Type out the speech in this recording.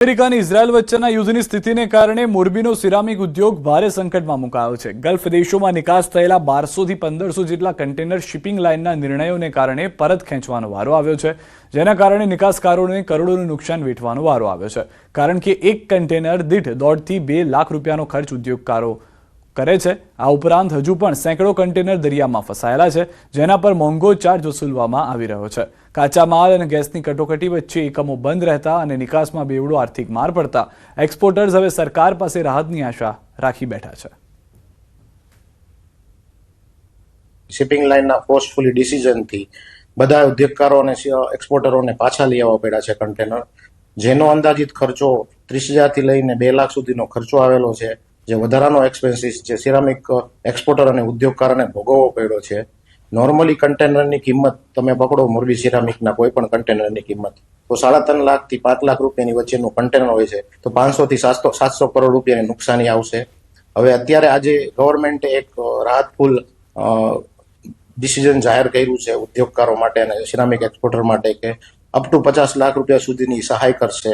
America અને Israel વચ્ચેના યુદ્ધની સ્થિતિને કારણે મોરબીનો સિરામિક ઉદ્યોગ ભારે સંકટમાં મુકાયો છે। ગલ્ફ દેશોમાં નિકાસ થયેલા 1200 થી 1500 જેટલા કન્ટેનર શિપિંગ લાઇનના નિર્ણયોને કારણે પરત ખેંચવાનો વારો આવ્યો છે, જેના કારણે નિકાસકારોને કરોડોનું નુકસાન વેઠવાનો વારો આવ્યો છે, કારણ કે એક કન્ટેનર દીઠ 1.5 થી 2 લાખ રૂપિયાનો ખર્ચ ઉદ્યોગકારો કરે છે। આ ઉપરાંત હજુ પણ સેંકડો કન્ટેનર દરિયામાં ફસાયેલા છે, જેના પર મોંઘો ચાર્જ વસૂલવામાં આવી રહ્યો છે। કાચા માલ અને ગેસની કટોકટી વચ્ચે એકમો બંધ રહેતા અને નિકાસમાં બેવડો આર્થિક માર પડતા એક્સપોર્ટર્સ હવે સરકાર પાસે રાહતની આશા રાખી બેઠા છે। શિપિંગ લાઇનના ફોર્સફુલી ડિસિઝનથી બધા ઉદ્યોગકારો અને એક્સપોર્ટરોને પાછા લઈ આવવા પડ્યા છે કન્ટેનર, જેનો અંદાજિત ખર્ચો 30,000 થી લઈને 2 લાખ સુધીનો ખર્ચો આવેલો છે, જે વધારાનો એક્સપેન્સીસ છે સિરામિક એક્સપોર્ટર અને ઉદ્યોગકારોને ભોગવવો પડ્યો છે। નોર્મલી કન્ટેનરની કિંમત તમે પકડો મોરબી સિરામિકના કોઈ પણ કન્ટેનરની કિંમત તો 3.5 લાખ થી 5 લાખ રૂપિયાની વચ્ચેનું કન્ટેનર હોય છે, તો 500 થી 700 કરોડ રૂપિયાની નુકસાની આવશે। હવે અત્યારે આજે ગવર્મેન્ટે એક રાહતફુલ ડિસિઝન જાહેર કર્યું છે ઉદ્યોગકારો માટે અને સિરામિક એક્સપોર્ટર માટે કે અપ ટુ 50 લાખ રૂપિયા સુધીની સહાય કરશે।